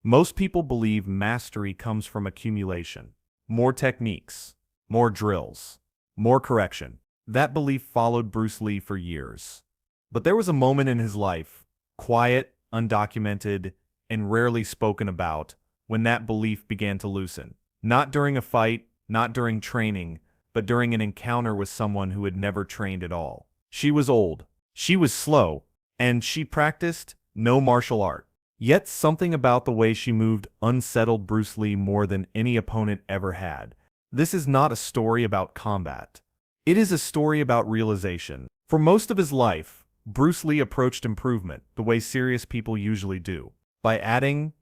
Most people believe mastery comes from accumulation. More techniques, more drills, more correction. That belief followed Bruce Lee for years. But there was a moment in his life, quiet, undocumented, and rarely spoken about, when that belief began to loosen. Not during a fight, not during training, but during an encounter with someone who had never trained at all. She was old, she was slow, and she practiced no martial art. Yet something about the way she moved unsettled Bruce Lee more than any opponent ever had. This is not a story about combat. It is a story about realization. For most of his life, Bruce Lee approached improvement the way serious people usually do.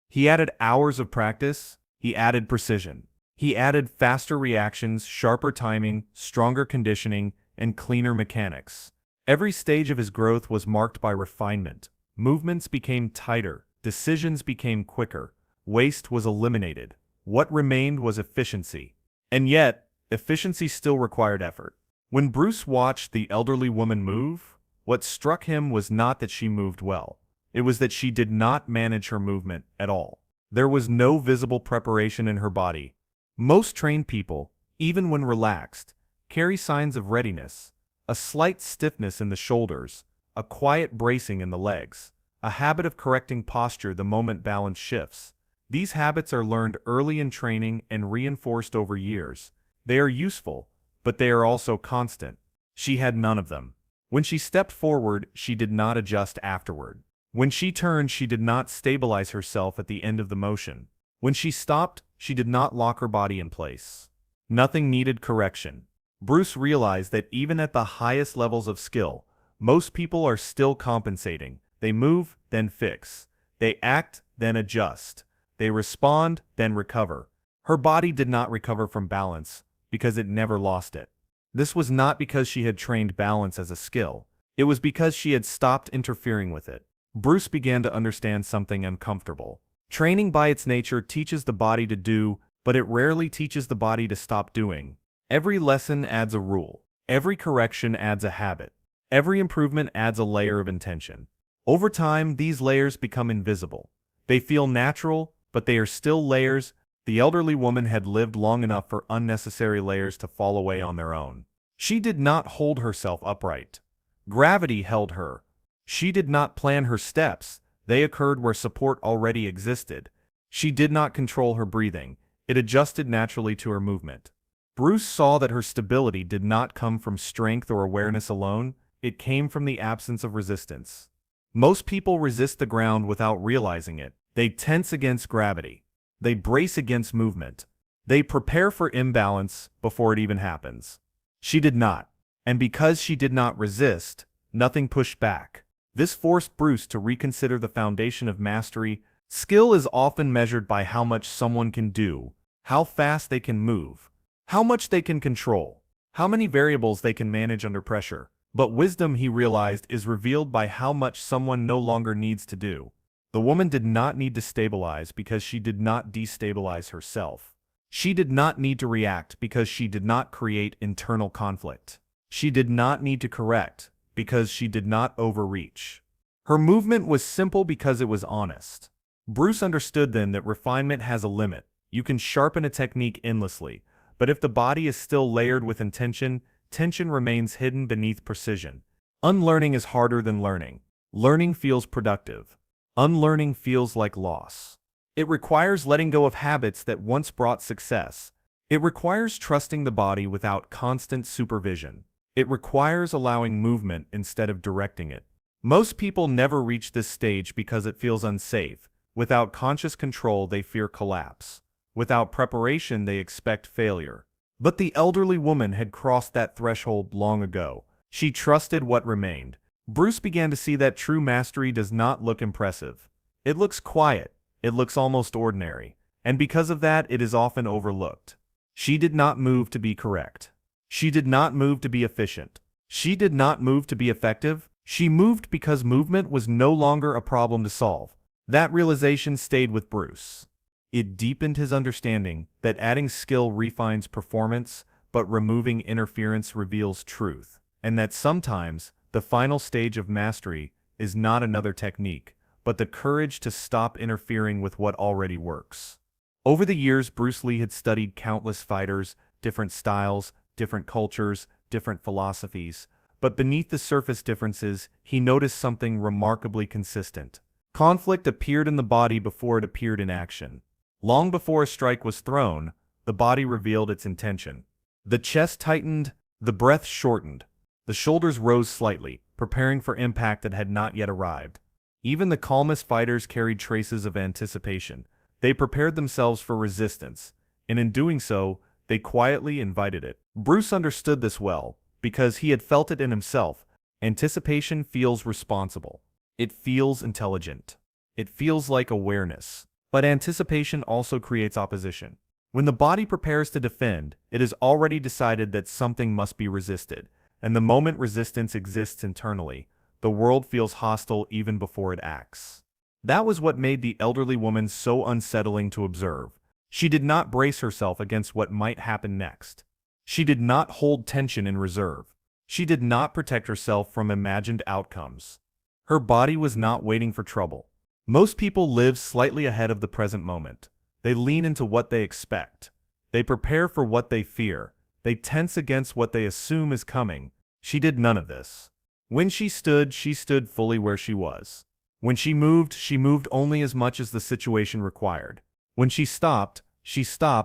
He added hours of practice, he added precision. He added faster reactions, sharper timing, stronger conditioning, and cleaner mechanics. Every stage of his growth was marked by refinement. Movements became tighter, decisions became quicker, waste was eliminated. What remained was efficiency. And yet, efficiency still required effort. When Bruce watched the elderly woman move, what struck him was not that she moved well. It was that she did not manage her movement at all. There was no visible preparation in her body. Most trained people, even when relaxed, carry signs of readiness, a slight stiffness in the shoulders, a quiet bracing in the legs, a habit of correcting posture the moment balance shifts. These habits are learned early in training and reinforced over years. They are useful, but they are also constant. She had none of them. When she stepped forward, she did not adjust afterward. When she turned, she did not stabilize herself at the end of the motion. When she stopped, she did not lock her body in place. Nothing needed correction. Bruce realized that even at the highest levels of skill, most people are still compensating. They move, then fix. They act, then adjust. They respond, then recover. Her body did not recover from balance because it never lost it. This was not because she had trained balance as a skill. It was because she had stopped interfering with it. Bruce began to understand something uncomfortable. Training by its nature teaches the body to do, but it rarely teaches the body to stop doing. Every lesson adds a rule. Every correction adds a habit. Every improvement adds a layer of intention. Over time, these layers become invisible. They feel natural, but they are still layers. The elderly woman had lived long enough for unnecessary layers to fall away on their own. She did not hold herself upright. Gravity held her. She did not plan her steps. They occurred where support already existed. She did not control her breathing. It adjusted naturally to her movement. Bruce saw that her stability did not come from strength or awareness alone. It came from the absence of resistance. Most people resist the ground without realizing it. They tense against gravity. They brace against movement. They prepare for imbalance before it even happens. She did not. And because she did not resist, nothing pushed back. This forced Bruce to reconsider the foundation of mastery. Skill is often measured by how much someone can do, how fast they can move, how much they can control, how many variables they can manage under pressure. But wisdom, he realized, is revealed by how much someone no longer needs to do. The woman did not need to stabilize because she did not destabilize herself. She did not need to react because she did not create internal conflict. She did not need to correct because she did not overreach. Her movement was simple because it was honest. Bruce understood then that refinement has a limit. You can sharpen a technique endlessly, but if the body is still layered with intention, tension remains hidden beneath precision. Unlearning is harder than learning. Learning feels productive. Unlearning feels like loss. It requires letting go of habits that once brought success. It requires trusting the body without constant supervision. It requires allowing movement instead of directing it. Most people never reach this stage because it feels unsafe. Without conscious control, they fear collapse. Without preparation, they expect failure. But the elderly woman had crossed that threshold long ago. She trusted what remained. Bruce began to see that true mastery does not look impressive. It looks quiet. It looks almost ordinary. And because of that, it is often overlooked. She did not move to be correct. She did not move to be efficient. She did not move to be effective. She moved because movement was no longer a problem to solve. That realization stayed with Bruce. It deepened his understanding that adding skill refines performance, but removing interference reveals truth, and that sometimes the final stage of mastery is not another technique, but the courage to stop interfering with what already works. Over the years, Bruce Lee had studied countless fighters, different styles, different cultures, different philosophies, but beneath the surface differences, he noticed something remarkably consistent. Conflict appeared in the body before it appeared in action. Long before a strike was thrown, the body revealed its intention. The chest tightened, the breath shortened, the shoulders rose slightly, preparing for impact that had not yet arrived. Even the calmest fighters carried traces of anticipation. They prepared themselves for resistance, and in doing so, they quietly invited it. Bruce understood this well, because he had felt it in himself. Anticipation feels responsible. It feels intelligent. It feels like awareness. But anticipation also creates opposition. When the body prepares to defend, it is already decided that something must be resisted, and the moment resistance exists internally, the world feels hostile even before it acts. That was what made the elderly woman so unsettling to observe. She did not brace herself against what might happen next. She did not hold tension in reserve. She did not protect herself from imagined outcomes. Her body was not waiting for trouble. Most people live slightly ahead of the present moment. They lean into what they expect. They prepare for what they fear. They tense against what they assume is coming. She did none of this. When she stood fully where she was. When she moved only as much as the situation required. When she stopped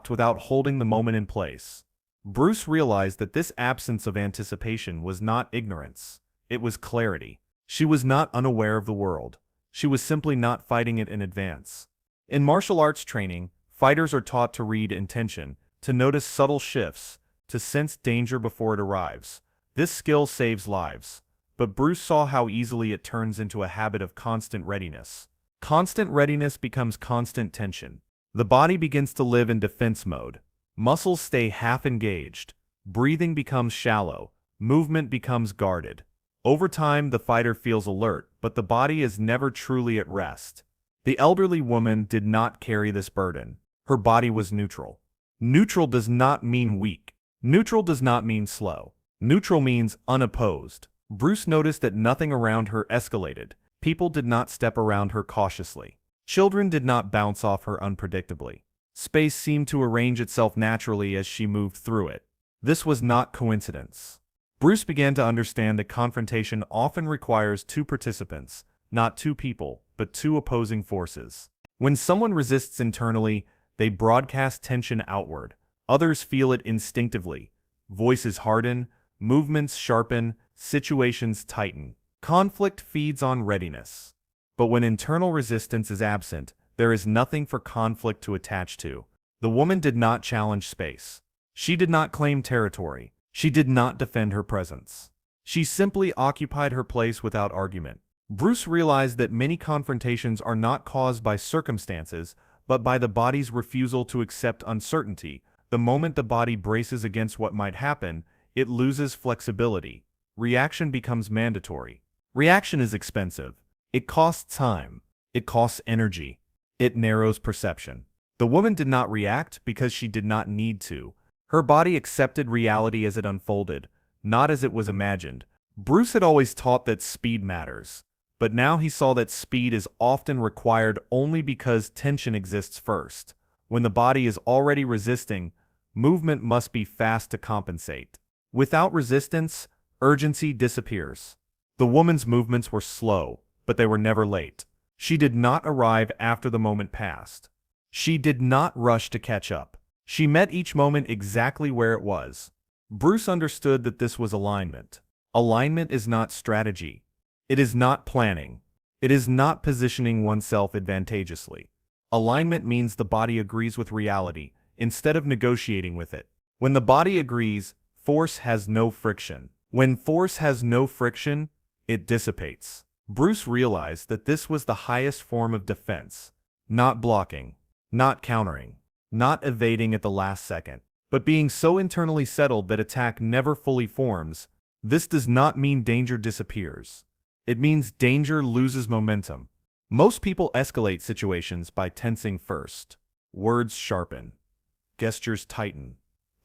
without holding the moment in place. Bruce realized that this absence of anticipation was not ignorance. It was clarity. She was not unaware of the world. She was simply not fighting it in advance. In martial arts training, fighters are taught to read intention, to notice subtle shifts, to sense danger before it arrives. This skill saves lives. But Bruce saw how easily it turns into a habit of constant readiness. Constant readiness becomes constant tension. The body begins to live in defense mode. Muscles stay half engaged. Breathing becomes shallow. Movement becomes guarded. Over time, the fighter feels alert, but the body is never truly at rest. The elderly woman did not carry this burden. Her body was neutral. Neutral does not mean weak. Neutral does not mean slow. Neutral means unopposed. Bruce noticed that nothing around her escalated. People did not step around her cautiously. Children did not bounce off her unpredictably. Space seemed to arrange itself naturally as she moved through it. This was not coincidence. Bruce began to understand that confrontation often requires two participants, not two people, but two opposing forces. When someone resists internally, they broadcast tension outward. Others feel it instinctively. Voices harden, movements sharpen, situations tighten. Conflict feeds on readiness. But when internal resistance is absent, there is nothing for conflict to attach to. The woman did not challenge space. She did not claim territory. She did not defend her presence. She simply occupied her place without argument. Bruce realized that many confrontations are not caused by circumstances, but by the body's refusal to accept uncertainty. The moment the body braces against what might happen, it loses flexibility. Reaction becomes mandatory. Reaction is expensive. It costs time. It costs energy. It narrows perception. The woman did not react because she did not need to. Her body accepted reality as it unfolded, not as it was imagined. Bruce had always taught that speed matters. But now he saw that speed is often required only because tension exists first. When the body is already resisting, movement must be fast to compensate. Without resistance, urgency disappears. The woman's movements were slow, but they were never late. She did not arrive after the moment passed. She did not rush to catch up. She met each moment exactly where it was. Bruce understood that this was alignment. Alignment is not strategy. It is not planning. It is not positioning oneself advantageously. Alignment means the body agrees with reality instead of negotiating with it. When the body agrees, force has no friction. When force has no friction, it dissipates. Bruce realized that this was the highest form of defense, not blocking, not countering, not evading at the last second, but being so internally settled that attack never fully forms. This does not mean danger disappears. It means danger loses momentum. Most people escalate situations by tensing first. Words sharpen. Gestures tighten.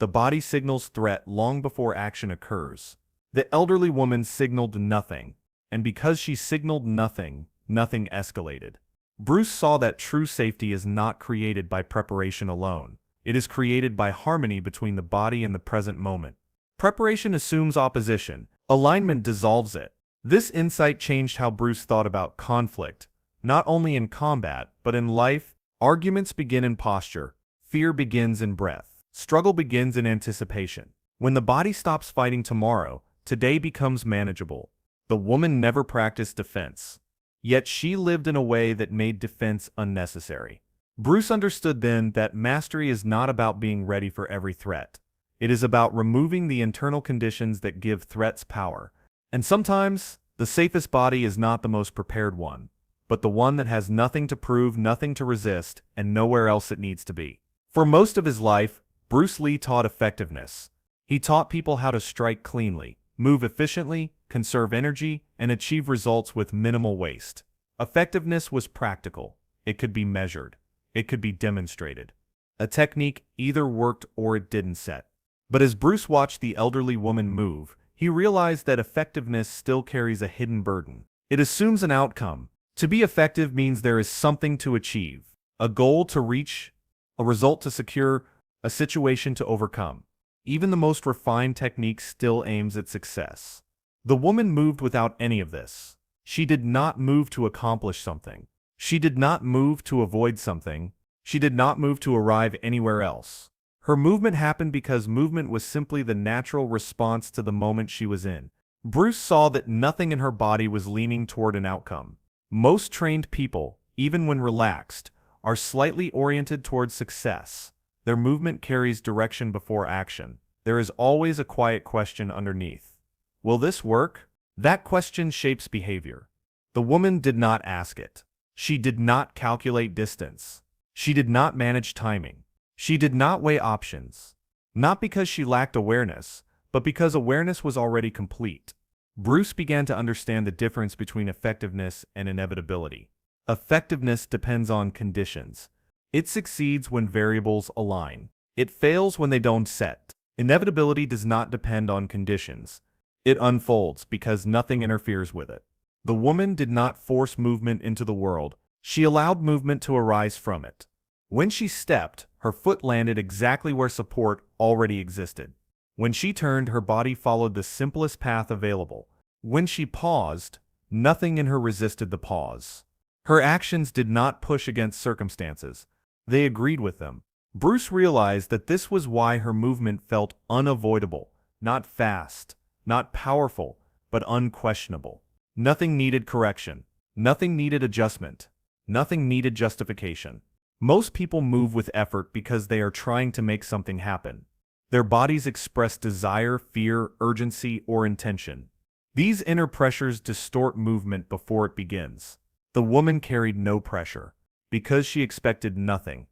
The body signals threat long before action occurs. The elderly woman signaled nothing, and because she signaled nothing, nothing escalated. Bruce saw that true safety is not created by preparation alone. It is created by harmony between the body and the present moment. Preparation assumes opposition. Alignment dissolves it. This insight changed how Bruce thought about conflict, not only in combat, but in life. Arguments begin in posture. Fear begins in breath. Struggle begins in anticipation. When the body stops fighting tomorrow, today becomes manageable. The woman never practiced defense. Yet she lived in a way that made defense unnecessary. Bruce understood then that mastery is not about being ready for every threat. It is about removing the internal conditions that give threats power. And sometimes, the safest body is not the most prepared one, but the one that has nothing to prove, nothing to resist, and nowhere else it needs to be. For most of his life, Bruce Lee taught effectiveness. He taught people how to strike cleanly, move efficiently, conserve energy, and achieve results with minimal waste. Effectiveness was practical. It could be measured. It could be demonstrated. A technique either worked or it didn't set. But as Bruce watched the elderly woman move, he realized that effectiveness still carries a hidden burden. It assumes an outcome. To be effective means there is something to achieve, a goal to reach, a result to secure, a situation to overcome. Even the most refined technique still aims at success. The woman moved without any of this. She did not move to accomplish something. She did not move to avoid something. She did not move to arrive anywhere else. Her movement happened because movement was simply the natural response to the moment she was in. Bruce saw that nothing in her body was leaning toward an outcome. Most trained people, even when relaxed, are slightly oriented toward success. Their movement carries direction before action. There is always a quiet question underneath. Will this work? That question shapes behavior. The woman did not ask it. She did not calculate distance. She did not manage timing. She did not weigh options. Not because she lacked awareness, but because awareness was already complete. Bruce began to understand the difference between effectiveness and inevitability. Effectiveness depends on conditions. It succeeds when variables align. It fails when they don't set. Inevitability does not depend on conditions. It unfolds because nothing interferes with it. The woman did not force movement into the world. She allowed movement to arise from it. When she stepped, her foot landed exactly where support already existed. When she turned, her body followed the simplest path available. When she paused, nothing in her resisted the pause. Her actions did not push against circumstances. They agreed with them. Bruce realized that this was why her movement felt unavoidable, not fast, not powerful, but unquestionable. Nothing needed correction. Nothing needed adjustment. Nothing needed justification. Most people move with effort because they are trying to make something happen. Their bodies express desire, fear, urgency, or intention. These inner pressures distort movement before it begins. The woman carried no pressure. Because she expected nothing.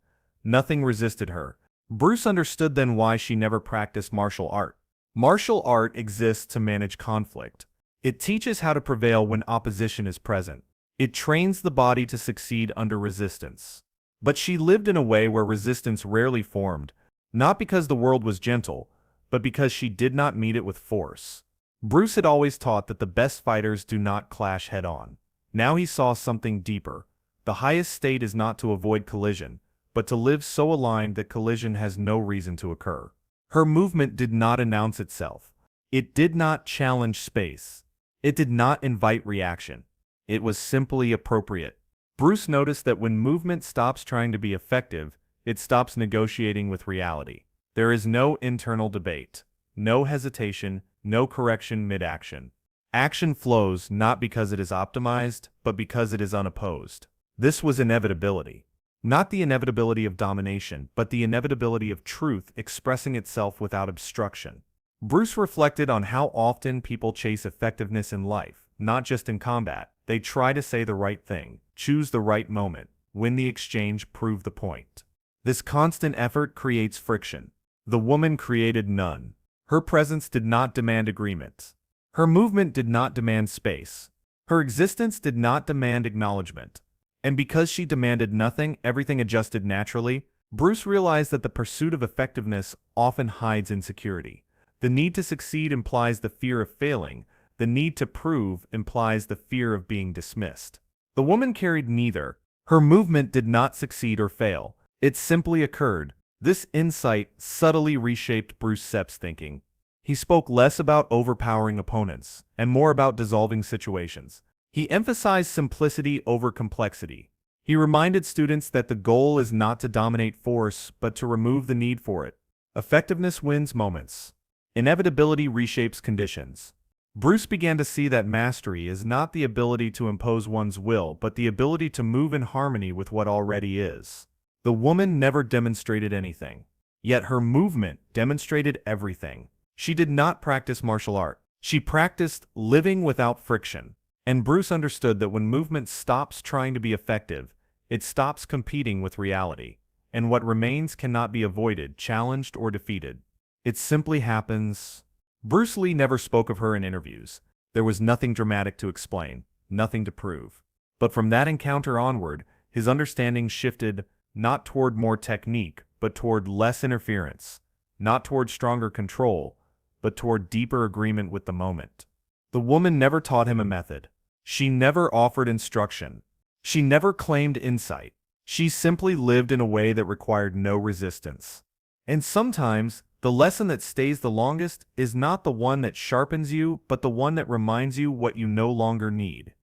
Nothing resisted her. Bruce understood then why she never practiced martial art. Martial art exists to manage conflict. It teaches how to prevail when opposition is present. It trains the body to succeed under resistance. But she lived in a way where resistance rarely formed, not because the world was gentle, but because she did not meet it with force. Bruce had always taught that the best fighters do not clash head-on. Now he saw something deeper. The highest state is not to avoid collision, but to live so aligned that collision has no reason to occur. Her movement did not announce itself. It did not challenge space. It did not invite reaction. It was simply appropriate. Bruce noticed that when movement stops trying to be effective, it stops negotiating with reality. There is no internal debate, no hesitation, no correction mid-action. Action flows not because it is optimized, but because it is unopposed. This was inevitability. Not the inevitability of domination, but the inevitability of truth expressing itself without obstruction. Bruce reflected on how often people chase effectiveness in life, not just in combat. They try to say the right thing, choose the right moment, win the exchange, prove the point. This constant effort creates friction. The woman created none. Her presence did not demand agreement. Her movement did not demand space. Her existence did not demand acknowledgement. And because she demanded nothing, everything adjusted naturally. Bruce realized that the pursuit of effectiveness often hides insecurity. The need to succeed implies the fear of failing. The need to prove implies the fear of being dismissed. The woman carried neither. Her movement did not succeed or fail. It simply occurred. This insight subtly reshaped Bruce Sepp's thinking. He spoke less about overpowering opponents and more about dissolving situations. He emphasized simplicity over complexity. He reminded students that the goal is not to dominate force, but to remove the need for it. Effectiveness wins moments. Inevitability reshapes conditions. Bruce began to see that mastery is not the ability to impose one's will, but the ability to move in harmony with what already is. The woman never demonstrated anything. Yet her movement demonstrated everything. She did not practice martial art. She practiced living without friction. And Bruce understood that when movement stops trying to be effective, it stops competing with reality. And what remains cannot be avoided, challenged, or defeated. It simply happens. Bruce Lee never spoke of her in interviews. There was nothing dramatic to explain, nothing to prove. But from that encounter onward, his understanding shifted not toward more technique, but toward less interference, not toward stronger control, but toward deeper agreement with the moment. The woman never taught him a method. She never offered instruction. She never claimed insight. She simply lived in a way that required no resistance. And sometimes, the lesson that stays the longest is not the one that sharpens you, but the one that reminds you what you no longer need.